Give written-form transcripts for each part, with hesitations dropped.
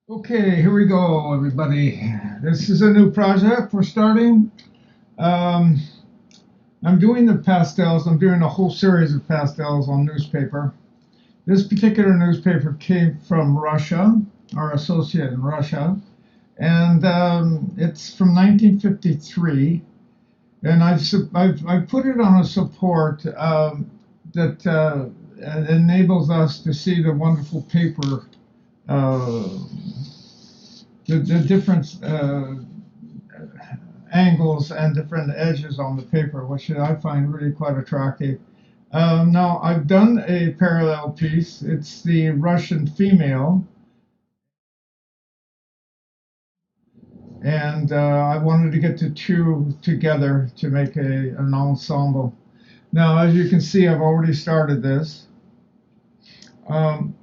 Okay, here we go, everybody. This is a new project we're starting. Um, I'm doing the pastels. I'm doing a whole series of pastels on newspaper. This particular newspaper came from Russia, our associate in Russia, and it's from 1953. And I've put it on a support that enables us to see the wonderful paper, uh, the different angles and different edges on the paper, which I find really quite attractive. Now, I've done a parallel piece. It's the Russian female, and I wanted to get the two together to make an ensemble. Now, as you can see, I've already started this. Um,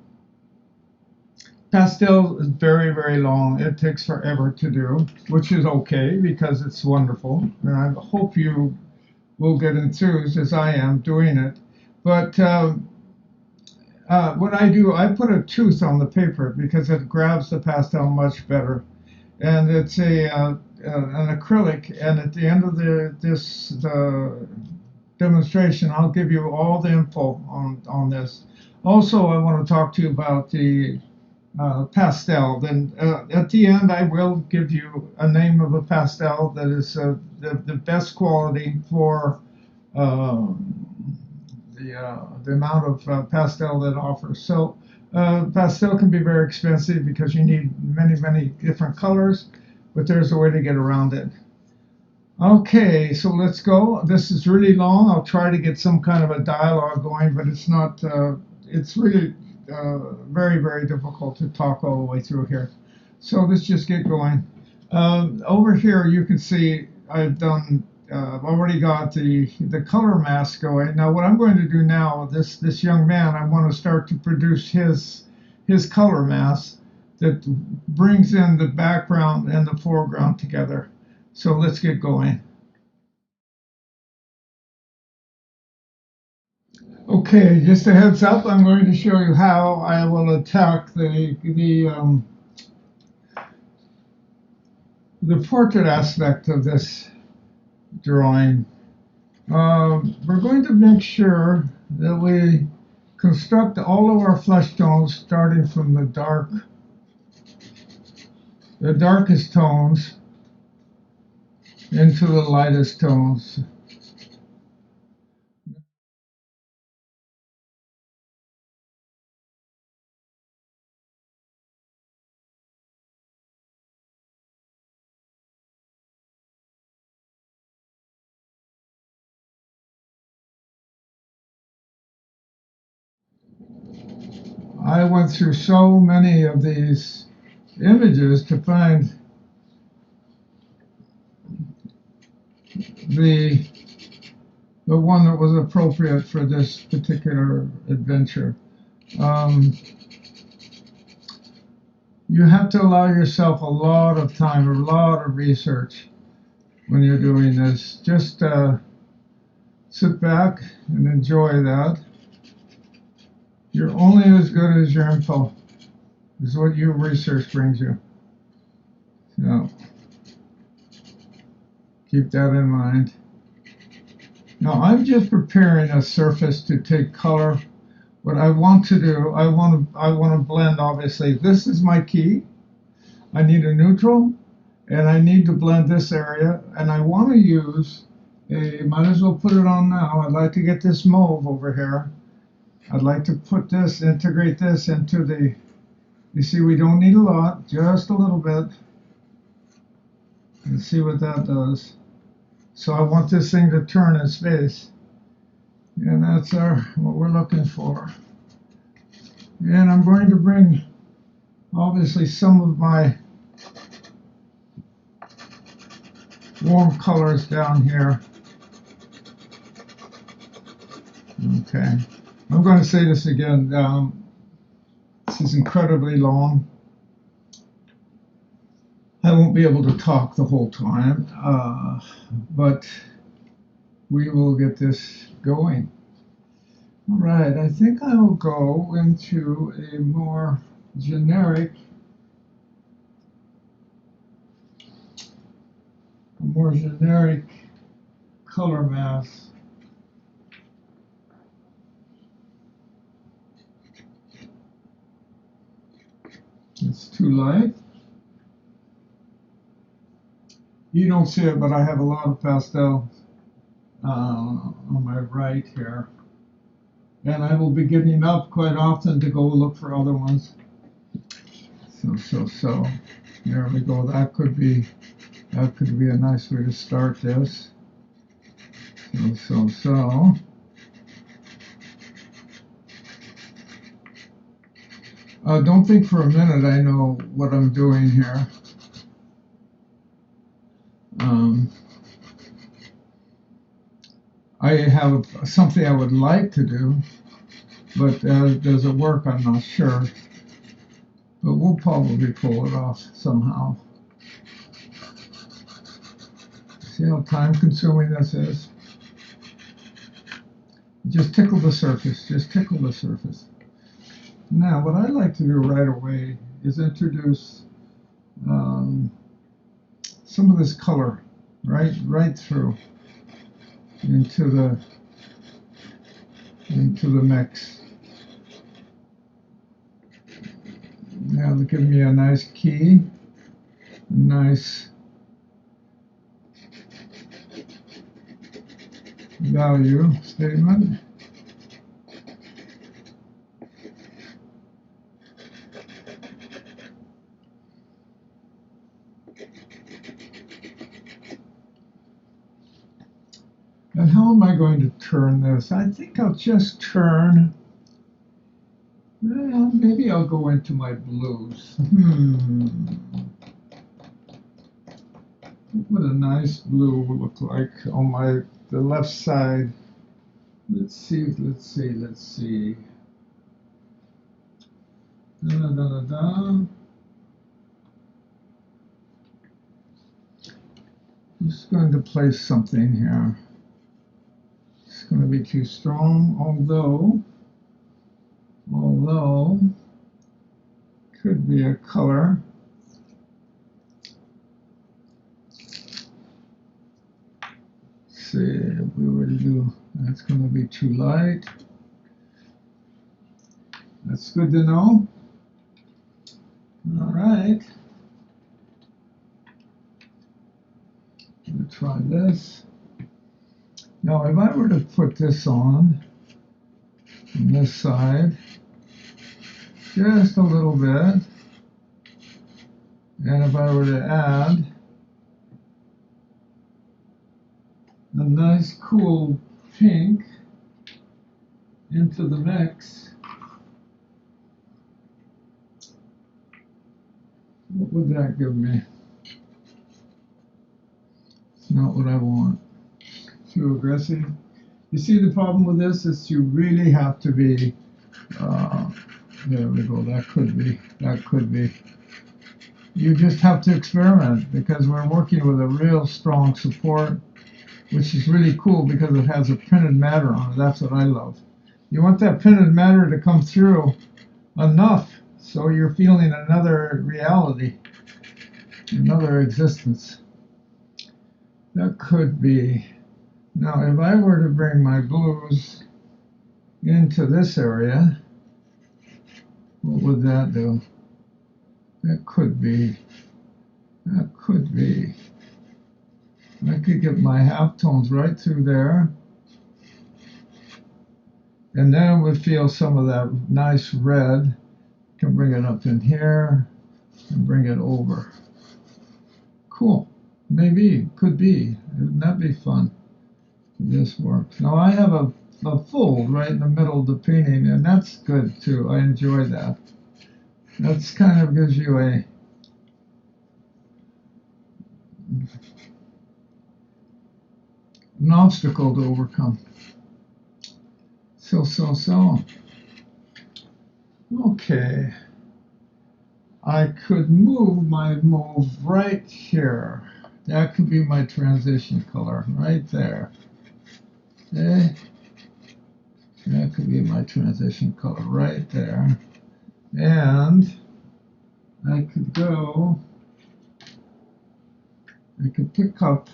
Pastel is very, very long. It takes forever to do, which is okay because it's wonderful. And I hope you will get enthused as I am doing it. But what I do, I put a tooth on the paper because it grabs the pastel much better. And it's an acrylic. And at the end of the demonstration, I'll give you all the info on this. Also, I want to talk to you about the pastel. Then at the end, I will give you a name of a pastel that is the best quality for the amount of pastel that offers. So pastel can be very expensive because you need many, many different colors, but there's a way to get around it. Okay, so let's go. This is really long. I'll try to get some kind of a dialogue going, but it's not, it's really very, very difficult to talk all the way through here. So let's just get going. Over here, you can see I've already got the color mask going. Now, what I'm going to do now, this young man, I want to start to produce his color mask that brings in the background and the foreground together. So let's get going. Okay, just a heads up, I'm going to show you how I will attack the portrait aspect of this drawing. We're going to make sure that we construct all of our flesh tones starting from the darkest tones into the lightest tones. I went through so many of these images to find the the one that was appropriate for this particular adventure. Um, you have to allow yourself a lot of time, a lot of research when you're doing this. Just sit back and enjoy that. You're only as good as your info, is what your research brings you. So keep that in mind. Now I'm just preparing a surface to take color. What I want to do, I want to blend. Obviously, this is my key. I need a neutral, and I need to blend this area. And I want to use might as well put it on now. I'd like to get this mauve over here. I'd like to integrate this into the. You see, we don't need a lot, just a little bit. And see what that does. So I want this thing to turn its face. And that's what we're looking for. And I'm going to bring, obviously, some of my warm colors down here. Okay. I'm going to say this again. This is incredibly long. I won't be able to talk the whole time, but we will get this going. All right, I think I will go into a more generic a more generic color mass. It's too light. You don't see it, but I have a lot of pastel on my right here. And I will be getting up quite often to go look for other ones. So. There we go. That could be a nice way to start this. So. Don't think for a minute I know what I'm doing here. I have something I would like to do, but does it work? I'm not sure. But we'll probably pull it off somehow. See how time-consuming this is? Just tickle the surface. Just tickle the surface. Now, what I like to do right away is introduce some of this color right through into the mix. Now they'll give me a nice key, a nice value statement. And how am I going to turn this? I think I'll just turn. Well, maybe I'll go into my blues. What a nice blue will look like on the left side. Let's see. I'm just going to place something here. It's going to be too strong, although could be a color. See if we were to do, that's going to be too light. That's good to know. All right. We'll try this. Now, if I were to put this on this side, just a little bit, and if I were to add a nice cool pink into the mix, what would that give me? It's not what I want. Too aggressive. You see, the problem with this is you really have to be, there we go, that could be. You just have to experiment because we're working with a real strong support, which is really cool because it has a printed matter on it. That's what I love. You want that printed matter to come through enough so you're feeling another reality, another existence. That could be. Now, if I were to bring my blues into this area, what would that do? That could be. I could get my halftones right through there, and then we feel some of that nice red. Can bring it up in here and bring it over. Cool. Maybe, could be. Wouldn't that be fun? This works. Now I have a fold right in the middle of the painting, and that's good too. I enjoy that. That's kind of gives you an obstacle to overcome. So. Okay. I could move my mauve right here. That could be my transition color right there. Okay. That could be my transition color right there. And I could pick up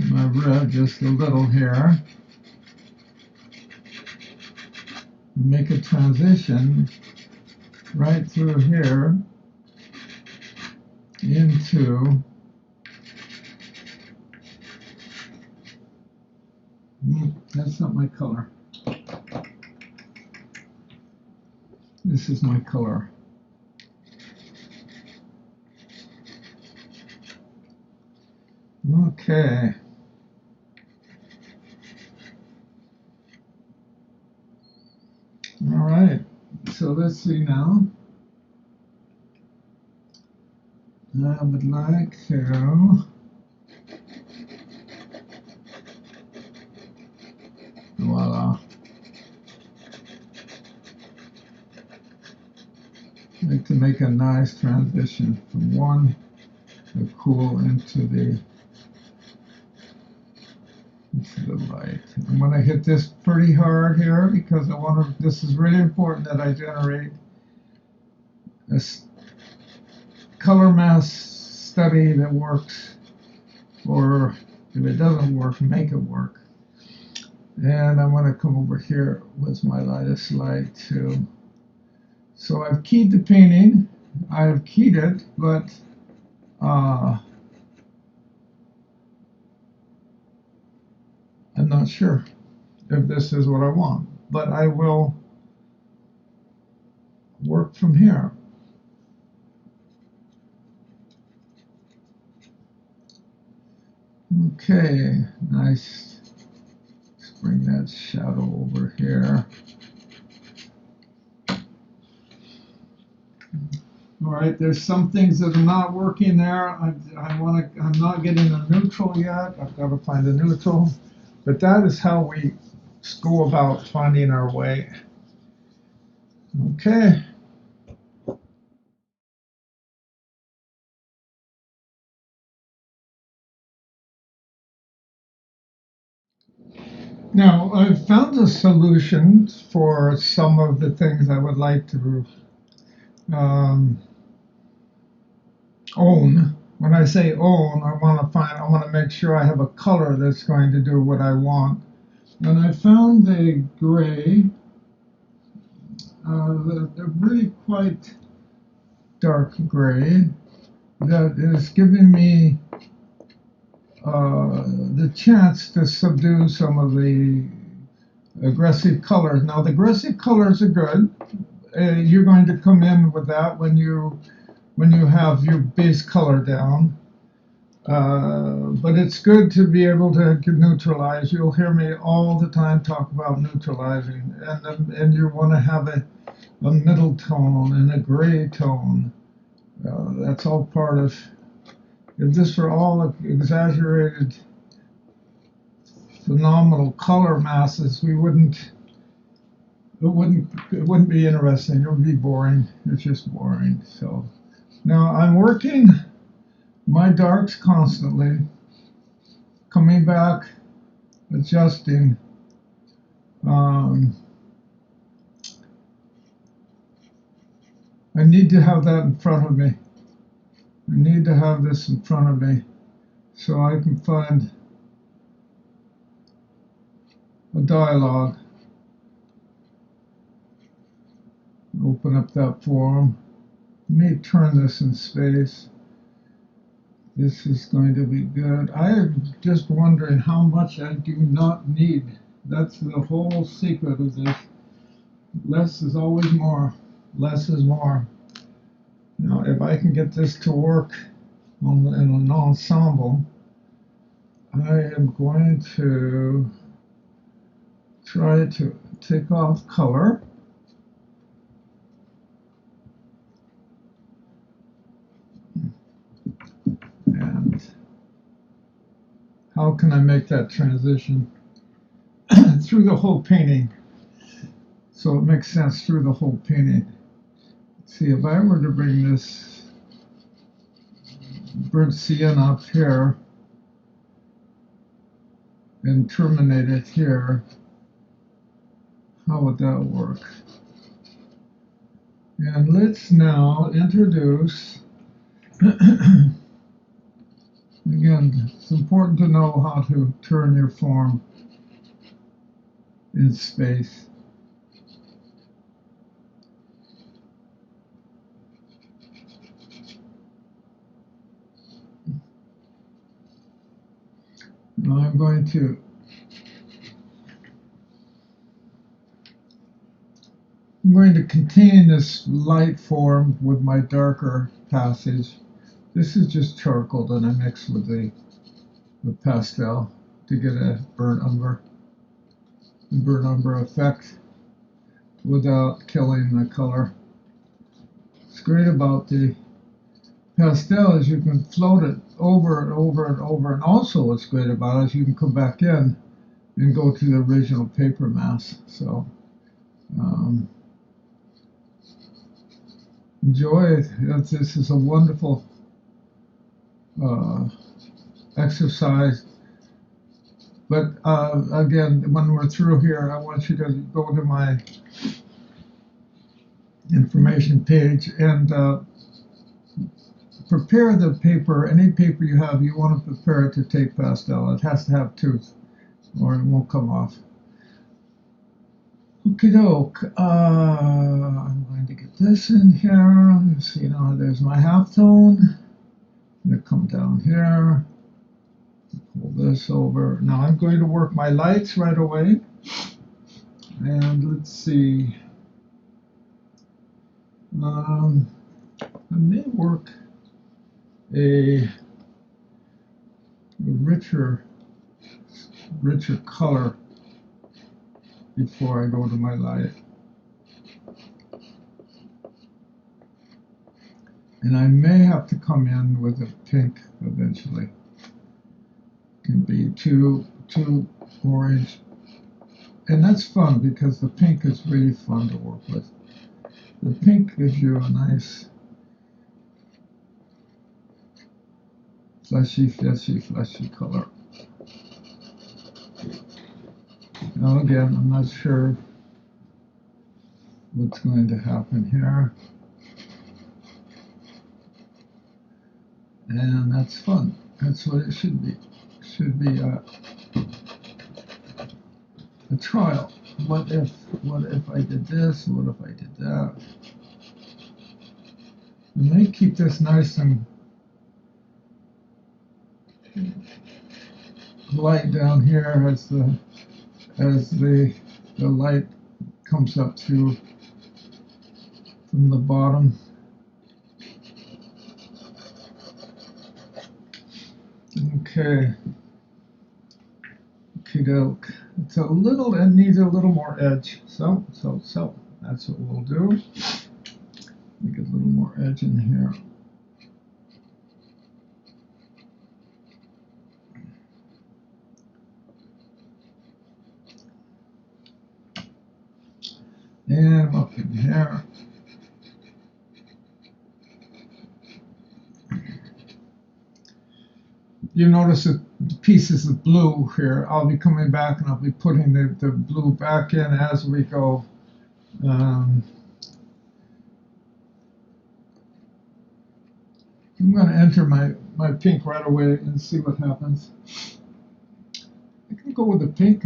my red just a little here. Make a transition right through here into that's not my color. This is my color. Okay. All right. So let's see now. I would like to voila. I'd like to make a nice transition from the cool into the light. I'm going to hit this pretty hard here because this is really important that I generate a color mass study that works, or if it doesn't work, make it work. And I'm going to come over here with my lightest light too. So I've keyed the painting. I've keyed it, but I'm not sure if this is what I want, but I will work from here. Okay, nice. Let's bring that shadow over here. All right, there's some things that are not working there. I'm not getting a neutral yet. I've got to find a neutral. But that is how we go about finding our way. Okay. Now, I've found a solution for some of the things I would like to own. When I say own, I want to make sure I have a color that's going to do what I want. And I found a gray. They're really quite dark gray that is giving me the chance to subdue some of the aggressive colors. Now, the aggressive colors are good. You're going to come in with that when you have your base color down. But it's good to be able to neutralize. You'll hear me all the time talk about neutralizing, and you want to have a middle tone and a gray tone. That's all part of. If this were all exaggerated, phenomenal color masses, it wouldn't be interesting. It would be boring. It's just boring. So now I'm working my darks constantly, coming back, adjusting. I need to have that in front of me. I need to have this in front of me so I can find a dialogue. Open up that forum. Let me turn this in space. This is going to be good. I am just wondering how much I do not need. That's the whole secret of this. Less is always more. Less is more. Now, if I can get this to work in an ensemble, I am going to try to take off color. And how can I make that transition through the whole painting so it makes sense through the whole painting? Let's see, if I were to bring this burnt sienna up here and terminate it here, how would that work? And let's now introduce Again, it's important to know how to turn your form in space. Now I'm going to contain this light form with my darker passage. This is just charcoal that I mix with the pastel to get a burnt umber effect without killing the color. What's great about the pastel is you can float it over and over and over, and also what's great about it is you can come back in and go to the original paper mass. So enjoy it. This is a wonderful exercise. But again, when we're through here, I want you to go to my information page and prepare the paper. Any paper you have, you want to prepare it to take pastel. It has to have tooth, or it won't come off. Okie doke. I'm going to get this in here. Let's see, now there's my halftone. I'm going to come down here. Pull this over. Now I'm going to work my lights right away. And let's see. I may work a richer color before I go to my light. And I may have to come in with a pink eventually. It can be too orange. And that's fun because the pink is really fun to work with. The pink gives you a nice fleshy color. Now again, I'm not sure what's going to happen here. And that's fun. That's what it should be. It should be a trial. What if I did this? What if I did that? I may keep this nice and light down here as the light comes up through from the bottom. Okay. Okie doke. It's it needs a little more edge. So that's what we'll do. Make a little more edge in here. And up in here. You notice that the pieces of blue here, I'll be coming back and I'll be putting the blue back in as we go. I'm going to enter my pink right away and see what happens. I can go with a pink,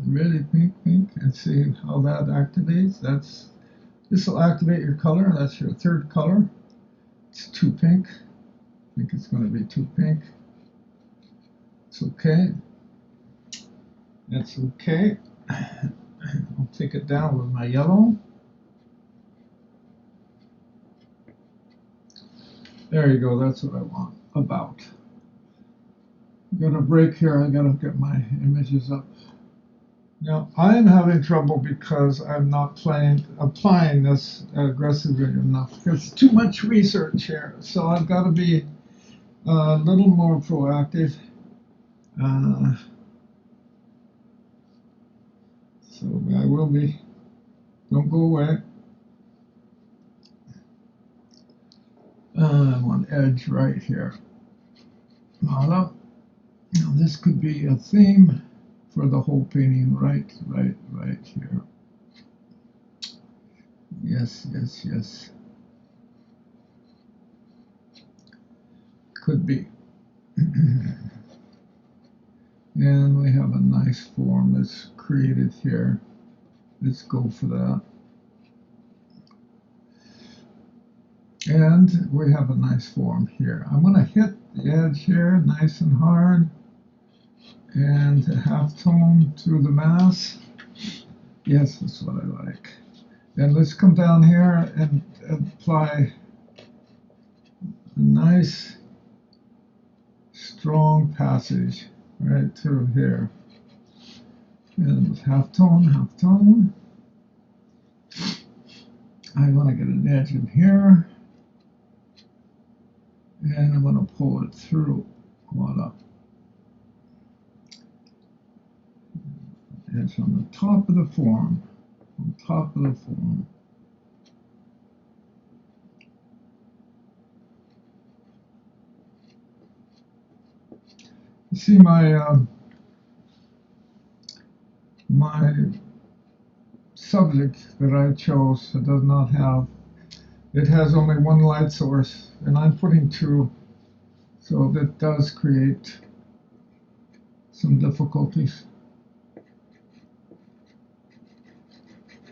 really pink, and see how that activates. This will activate your color. That's your third color. It's too pink. I think it's going to be too pink. It's okay. That's okay. I'll take it down with my yellow. There you go. That's what I want. About. I'm going to break here. I got to get my images up. Now, I am having trouble because I'm not applying this aggressively enough. There's too much research here. So I've got to be a little more proactive. So I will be. Don't go away. I want edge right here. Voila. Now this could be a theme for the whole painting, right here. Yes. Could be. nice form that's created here. Let's go for that. And we have a nice form here. I'm going to hit the edge here nice and hard, and a half tone through the mass. Yes, that's what I like. And let's come down here and apply a nice strong passage right through here. And half tone, half tone. I want to get an edge in here, and I'm going to pull it through. Voila. Edge on the top of the form. On top of the form. You see my my subject that I chose, it does not have, it has only one light source, and I'm putting two, so that does create some difficulties.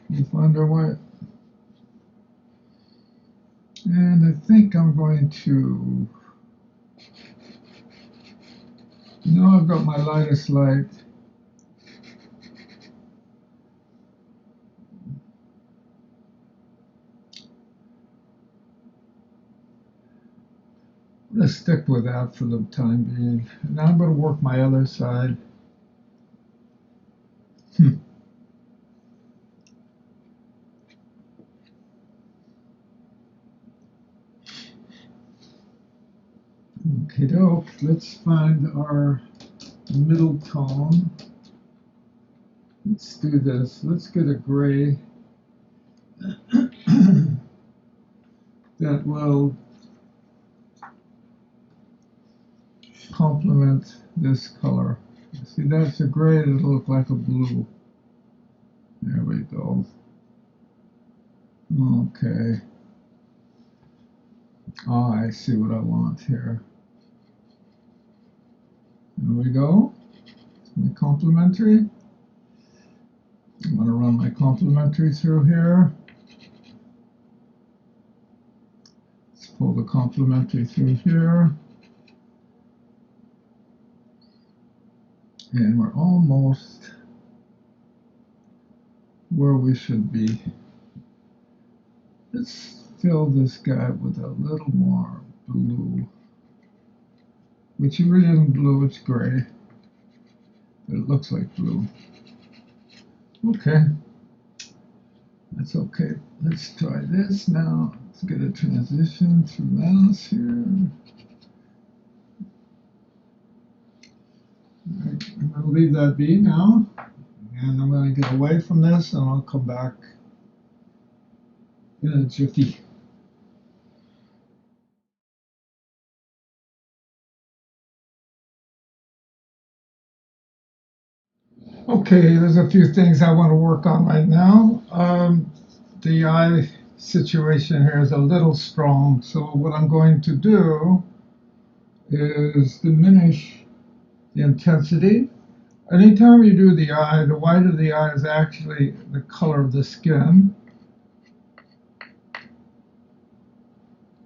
We'll find our way. And I think I'm going to, now I've got my lightest light. Let's stick with that for the time being. Now I'm going to work my other side. Okay, doke. Let's find our middle tone. Let's do this. Let's get a gray that will complement this color. See, that's a gray that'll look like a blue. There we go. Okay. Oh, I see what I want here. There we go. My complementary. I'm going to run my complementary through here. Let's pull the complementary through here. And we're almost where we should be. Let's fill this guy with a little more blue, which really isn't blue, it's gray, but it looks like blue. Okay, that's okay. Let's try this now. Let's get a transition through mass here. Right, I'm going to leave that be now, and I'm going to get away from this, and I'll come back in a jiffy. Okay, there's a few things I want to work on right now. The eye situation here is a little strong, so what I'm going to do is diminish the intensity. Anytime you do the eye, the white of the eye is actually the color of the skin.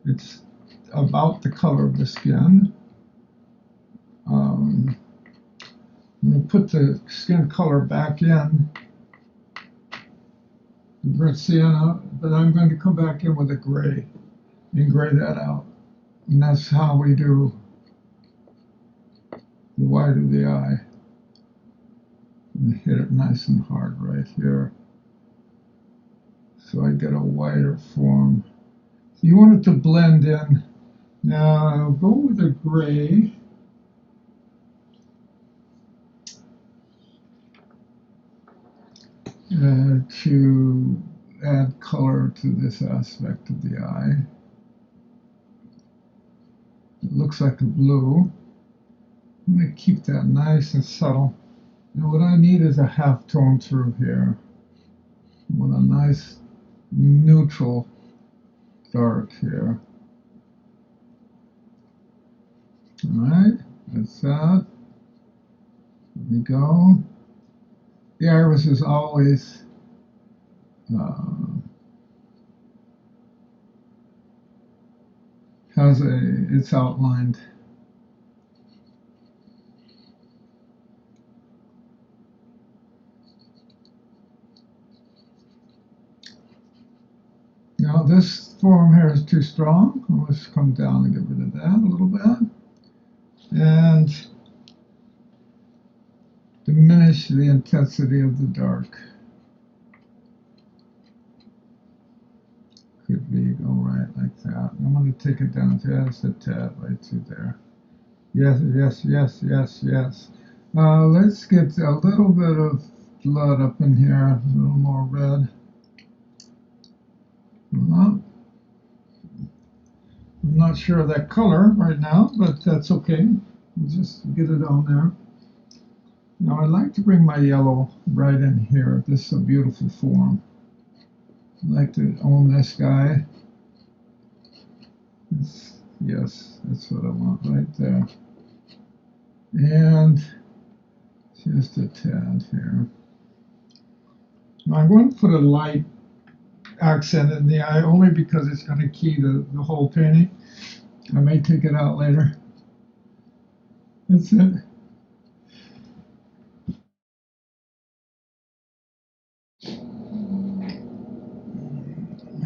It's about the color of the skin. I'm going to put the skin color back in the burnt sienna, but I'm going to come back in with a gray and gray that out. And that's how we do the white of the eye. And hit it nice and hard right here, so I get a whiter form. So you want it to blend in. Now I'll go with a gray. To add color to this aspect of the eye. It looks like a blue. I'm going to keep that nice and subtle. And what I need is a half tone through here. I want a nice neutral dark here. Alright, that's that. There we go. the iris is always it's outlined. Now this form here is too strong. Let's come down and get rid of that a little bit. And diminish the intensity of the dark. Could be go right like that. I'm going to take it down just a tad right through there. Yes, yes, yes, yes, yes. Let's get a little bit of blood up in here, a little more red. Well, I'm not sure of that color right now, but that's okay. We'll just get it on there. Now I'd like to bring my yellow right in here. This is a beautiful form. I'd like to own this guy. Yes, that's what I want right there. And just a tad here. Now I'm going to put a light accent in the eye only because it's going to key the whole painting. I may take it out later. That's it.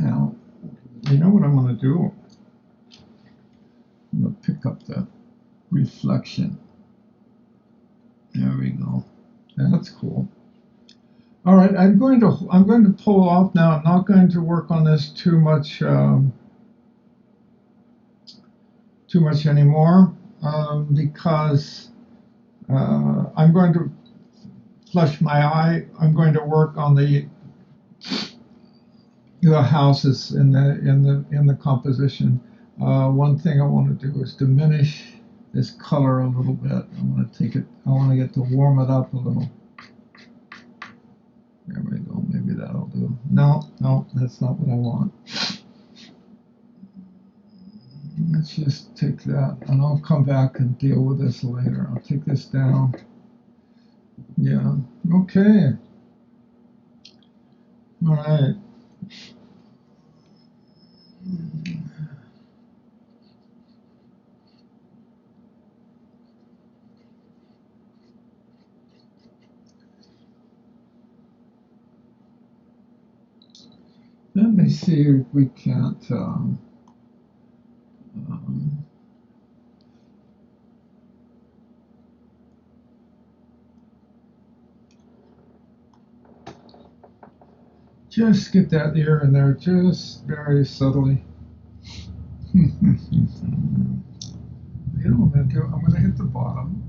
Now, you know what I'm going to do? I'm going to pick up the reflection. There we go. That's cool. All right, I'm going to pull off now. I'm not going to work on this too much anymore because I'm going to flush my eye. I'm going to work on the houses in the composition. One thing I want to do is diminish this color a little bit. I want to get to warm it up a little. There we go. Maybe that'll do. No, that's not what I want. Let's just take that, and I'll come back and deal with this later. I'll take this down. Yeah. Okay. All right. Let me see if we can't just get that ear in there just very subtly. You know what I'm going to do? I'm going to hit the bottom.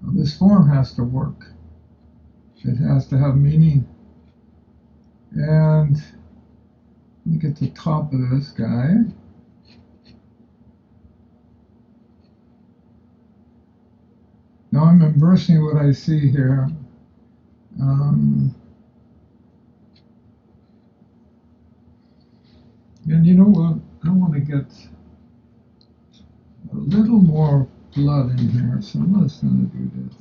Now, this form has to work. It has to have meaning. And let me get the top of this guy. Now I'm embracing what I see here. And you know what? I want to get a little more blood in here, so I'm just going to do this.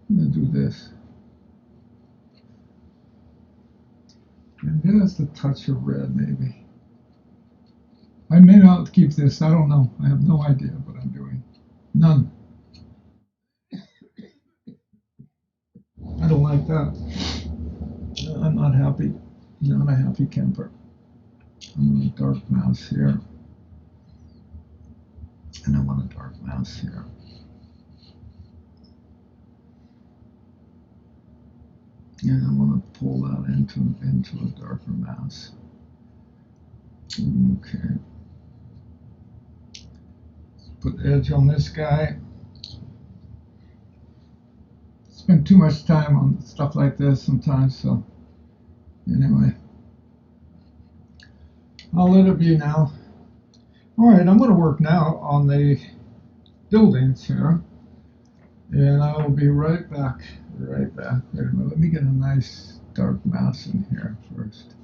I'm going to do this. And just a touch of red, maybe. I may not keep this. I don't know. I have no idea what I'm doing. None. I don't like that. I'm not happy. Not a happy camper. I'm going to dark mouse here. And I want a dark mouse here. And I want to pull that into a darker mouse. Okay. Put edge on this guy. Spend too much time on stuff like this sometimes, so anyway. I'll let it be now. All right, I'm going to work now on the buildings here. And I will be right back. Wait a minute, let me get a nice dark mouse in here first.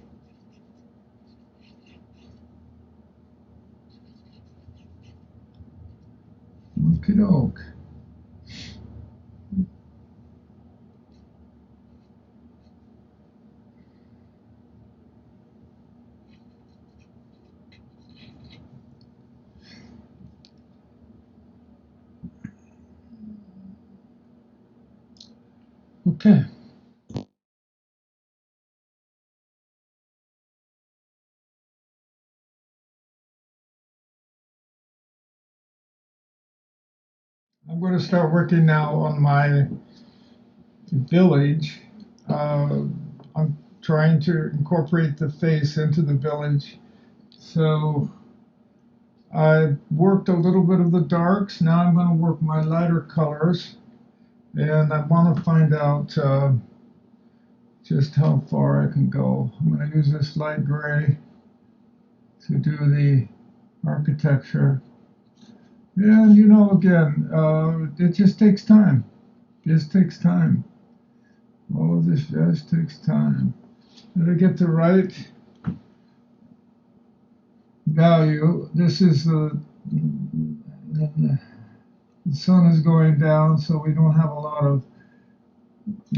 Okie doke. Okay. I'm going to start working now on my village. I'm trying to incorporate the face into the village. So I worked a little bit of the darks. Now I'm going to work my lighter colors. And I want to find out just how far I can go. I'm going to use this light gray to do the architecture. And you know, again, it just takes time. It just takes time. All of this just takes time. To get the right value, this is the sun is going down, so we don't have a lot of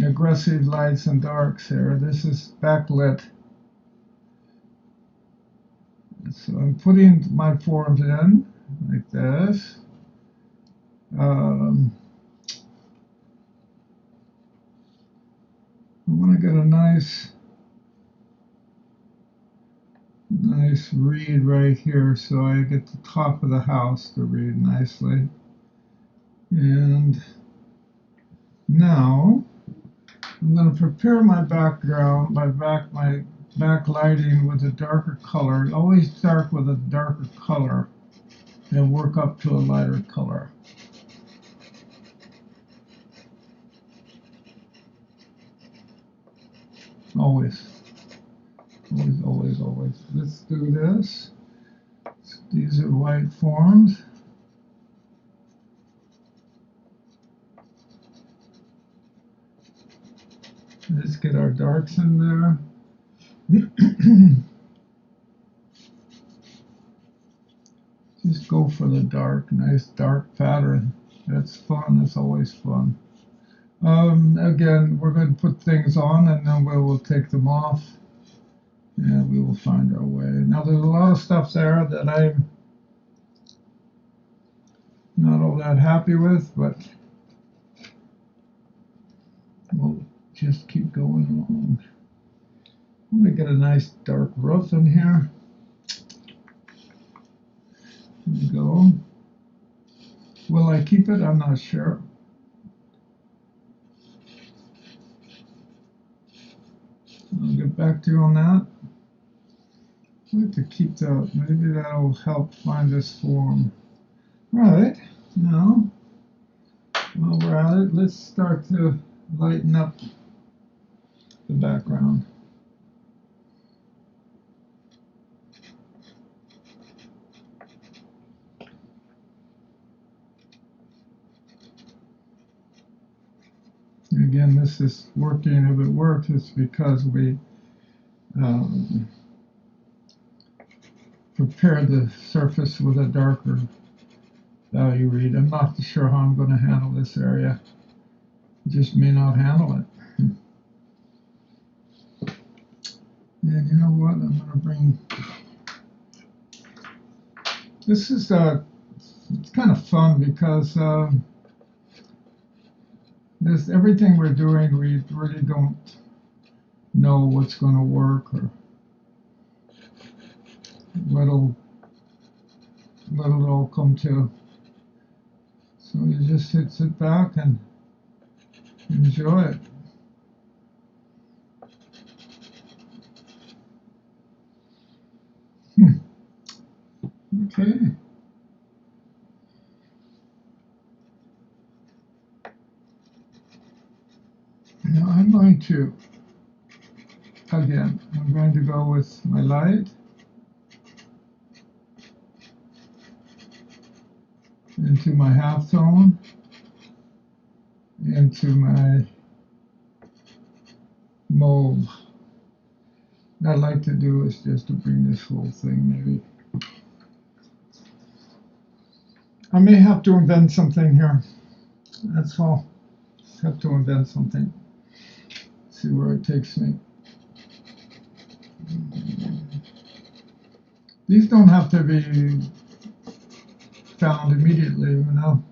aggressive lights and darks here. This is backlit. So I'm putting my forms in like this. I want to get a nice read right here, so I get the top of the house to read nicely. And now I'm going to prepare my background, my backlighting with a darker color. Always start with a darker color and work up to a lighter color. Always. Let's do this. These are white forms. Let's get our darks in there. Just go for the dark, nice dark pattern. That's fun, that's always fun. Again, we're going to put things on and then we will take them off and we will find our way. Now there's a lot of stuff there that I'm not all that happy with, but we'll just keep going along. I'm going to get a nice dark roof in here. There we go. Will I keep it? I'm not sure. I'll get back to you on that. I'd like to keep that. Maybe that'll help find this form. Right, now, while we're at it, let's start to lighten up the background. Again, this is working. If it works, it's because we prepared the surface with a darker value read. I'm not sure how I'm going to handle this area. I just may not handle it. And you know what? I'm going to bring. This is it's kind of fun because this everything we're doing, we really don't know what's going to work or what'll it all come to. So you just sit back and enjoy it. Okay. Now I'm going to, again, I'm going to go with my light into my halftone, into my mauve. What I'd like to do is just to bring this whole thing maybe I may have to invent something here. That's all. Have to invent something. See where it takes me. These don't have to be found immediately, you know.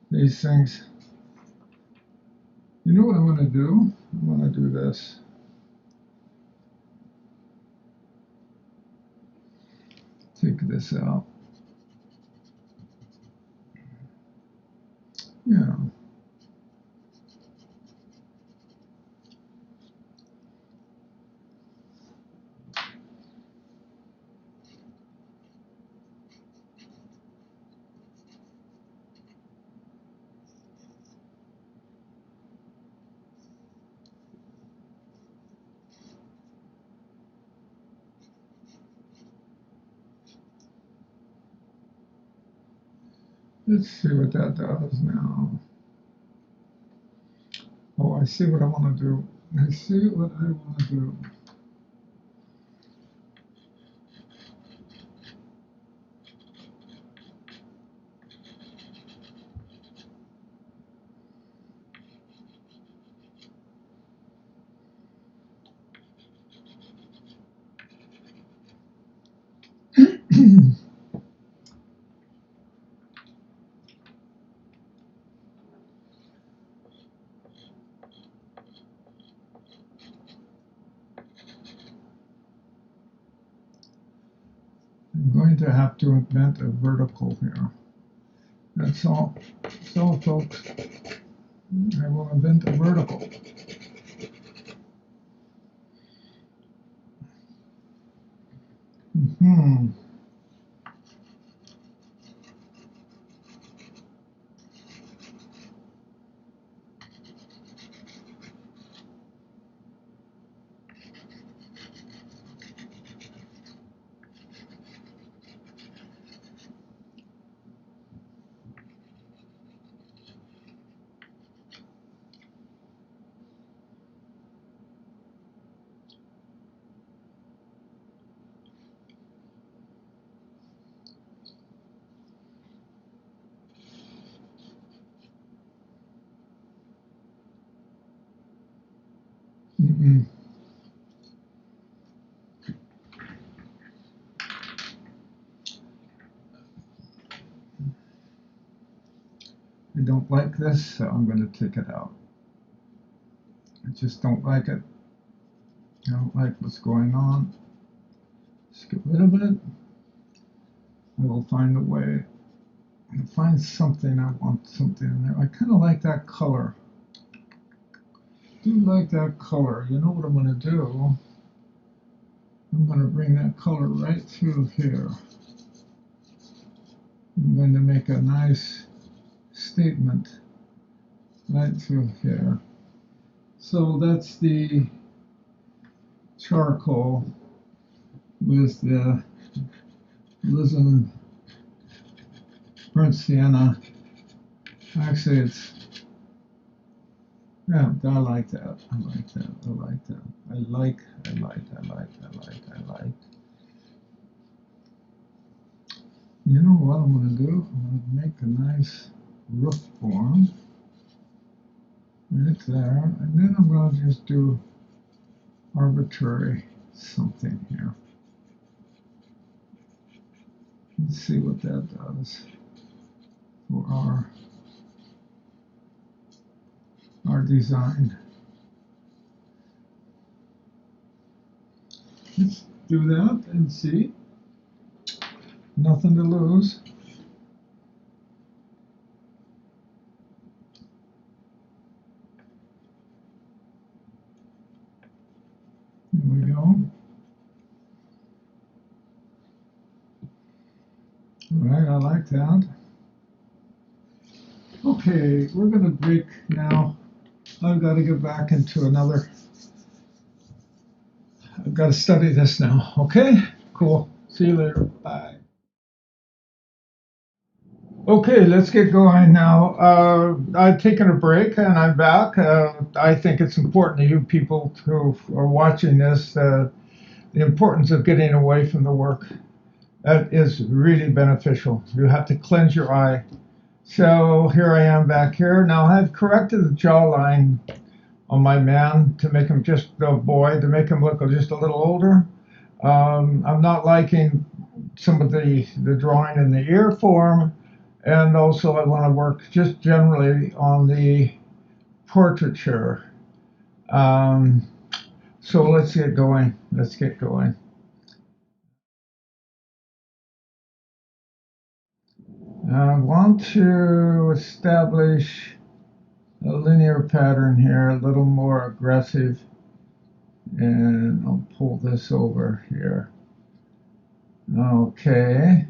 These things. You know what I want to do? I want to do this. Take this out. Yeah. Let's see what that does now. Oh, I see what I want to do. I see what I want to do. I'm going to have to invent a vertical here. That's all. So, folks, I will invent a vertical. I don't like this, so I'm going to take it out. I just don't like it. I don't like what's going on. Just get rid of it. I will find a way. I'll find something. I want something in there. I kind of like that color. I do like that color. You know what I'm going to do? I'm going to bring that color right through here. I'm going to make a nice statement right through here. So that's the charcoal with the alizarin burnt sienna. Actually, it's, yeah, I like that. I like that. I like that. I like. You know what I'm going to do? I'm going to make a nice roof form right there, and then I'm going to just do arbitrary something here. Let's see what that does for our design. Let's do that and see. Nothing to lose. There we go. All right, I like that. Okay, we're going to break now. I've got to get back into another. I've got to study this now. Okay, cool. See you later. Bye. Okay, let's get going now. I've taken a break and I'm back. I think it's important to you people who are watching this, the importance of getting away from the work That is really beneficial. You have to cleanse your eye. So here I am back here. Now I've corrected the jawline on my man to make him just a boy, to make him look just a little older. I'm not liking some of the drawing in the ear form, and also I want to work just generally on the portraiture. Um, so let's get going. Let's get going. I want to establish a linear pattern here, a little more aggressive, and I'll pull this over here. Okay,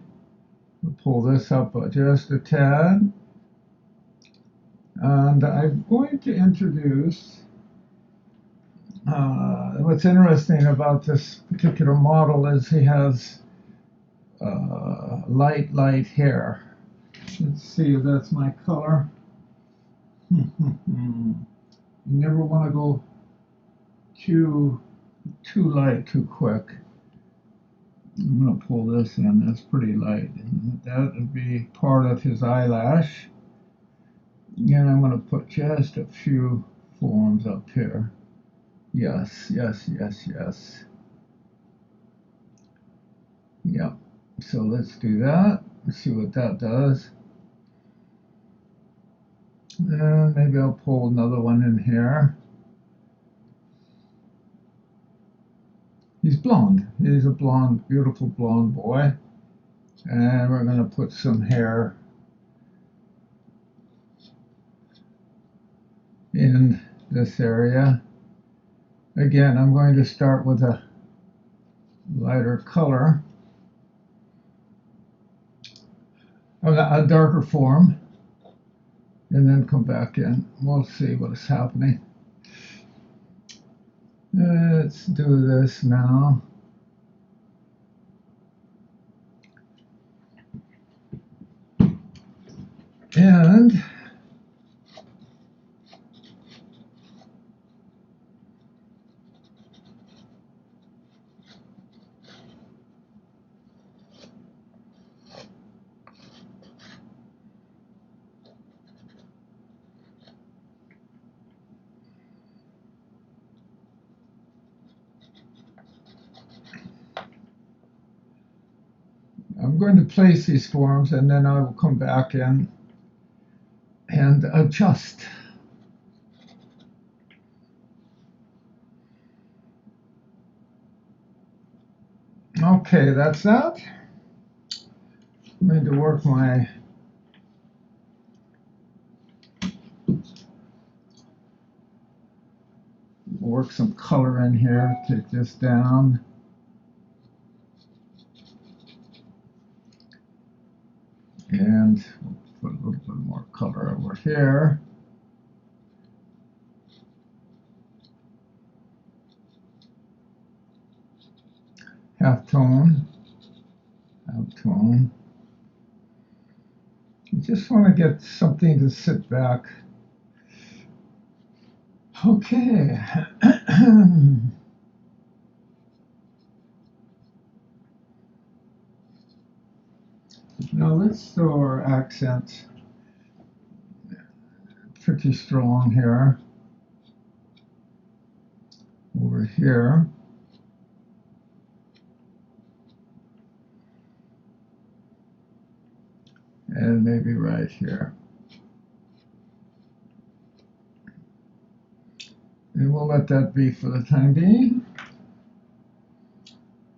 I'll pull this up just a tad, and I'm going to introduce what's interesting about this particular model is he has light hair. Let's see if that's my color. You never want to go too light too quick. I'm going to pull this in. That's pretty light. And that would be part of his eyelash. And I'm going to put just a few forms up here. Yes. Yep. So let's do that. Let's see what that does. And maybe I'll pull another one in here. He's blonde. He's a blonde, beautiful blonde boy. And we're going to put some hair in this area. Again, I'm going to start with a lighter color, a darker form, and then come back in. We'll see what is happening. Let's do this now. And I'm going to place these forms, and then I will come back in and adjust. Okay, that's that. I'm going to work some color in here. Take this down. And we'll put a little bit more color over here. Half tone. You just want to get something to sit back. Okay. Now let's throw our accent pretty strong here. Over here. And maybe right here. And we'll let that be for the time being.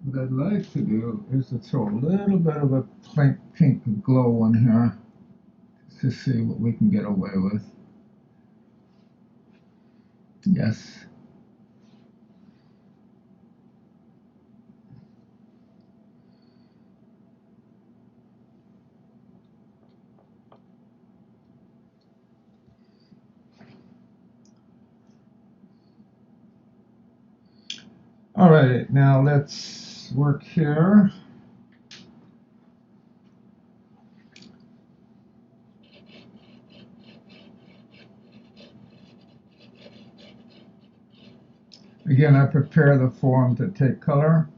What I'd like to do is to throw a little bit of a pink glow in here to see what we can get away with. Yes. All right, now let's work here. Again, I prepare the form to take color.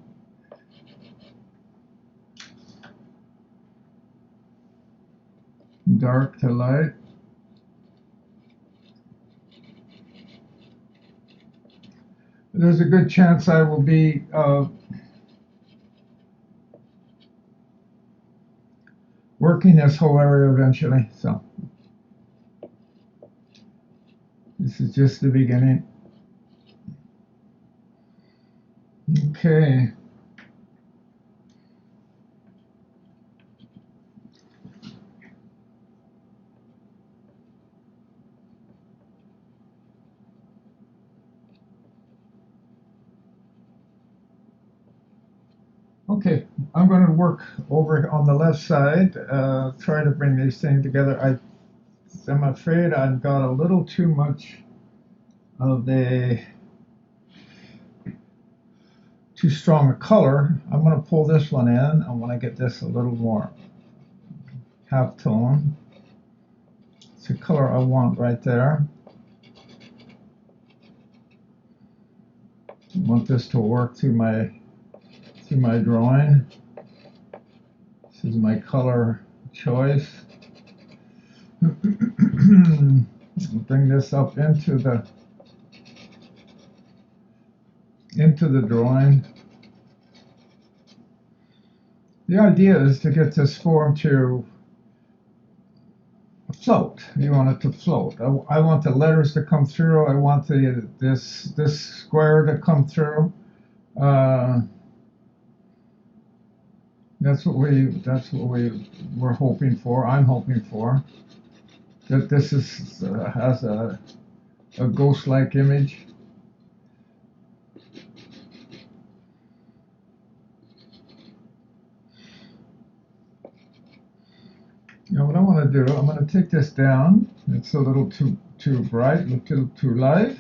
dark to light. There's a good chance I will be working this whole area eventually, so this is just the beginning. Okay. Okay, I'm going to work over on the left side, try to bring these things together. I'm afraid I've got a little too much of the too strong a color. I'm going to pull this one in. I want to get this a little more half tone. It's the color I want right there. I want this to work through my drawing. This is my color choice. Bring this up into the drawing. The idea is to get this form to float. You want it to float. I want the letters to come through. I want this square to come through. That's what we're hoping for. I'm hoping for that this has a ghost-like image. Now what I want to do, I'm going to take this down. It's a little too bright, a little too light.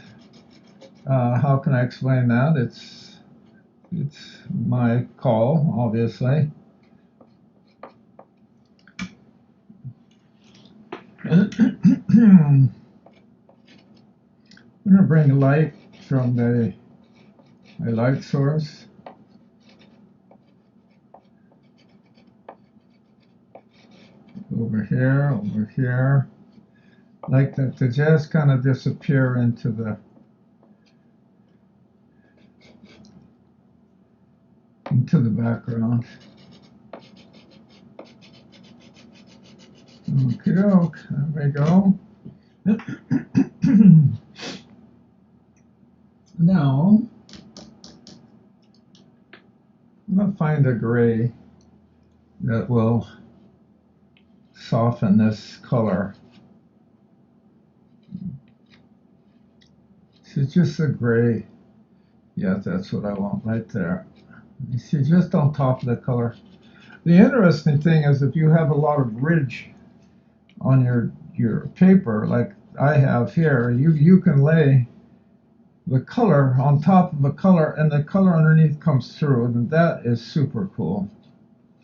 How can I explain that? It's my call, obviously. I'm going to bring light from my light source. Over here, like that, to just kind of disappear into the background. Okie doke, there we go. Now, I'm going to find a gray that will soften this color. So just a gray. Yeah, that's what I want right there. You see, just on top of the color. The interesting thing is if you have a lot of ridge on your paper, like I have here, you can lay the color on top of a color and the color underneath comes through, and that is super cool.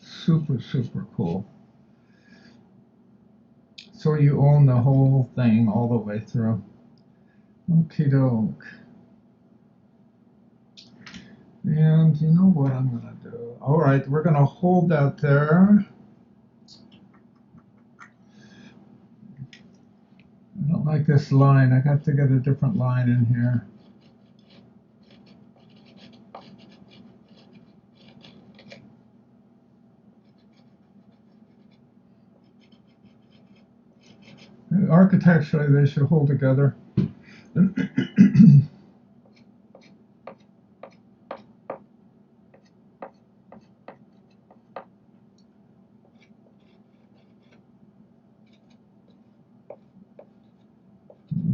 Super cool. So you own the whole thing all the way through. Okie doke. And you know what I'm going to do? All right, we're going to hold that there. I don't like this line. I got to get a different line in here. Architecturally, they should hold together.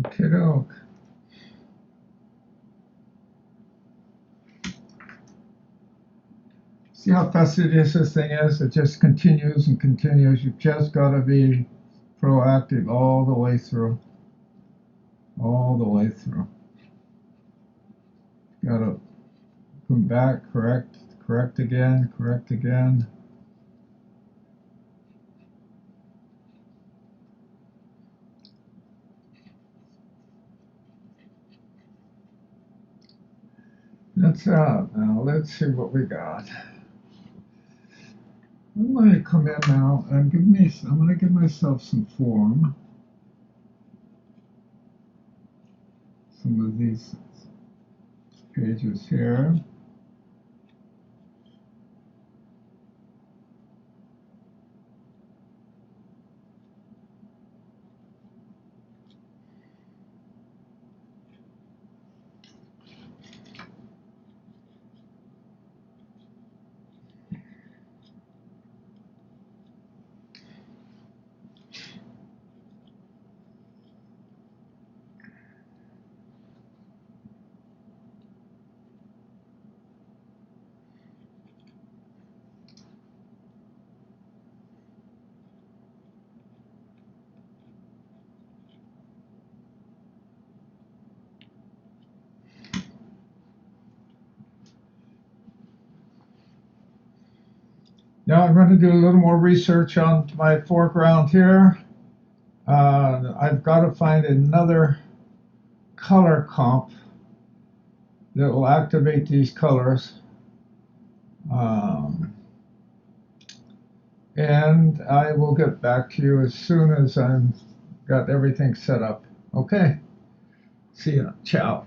Okey-doke. See how fastidious this thing is? It just continues and continues. You've just got to be proactive all the way through. All the way through. Got to come back, correct again, correct again. That's out. Now let's see what we got. I'm going to come in now and I'm going to give myself some form. Some of these pages here. Now I'm going to do a little more research on my foreground here. I've got to find another color comp that will activate these colors. And I will get back to you as soon as I've got everything set up. Okay, see ya, ciao.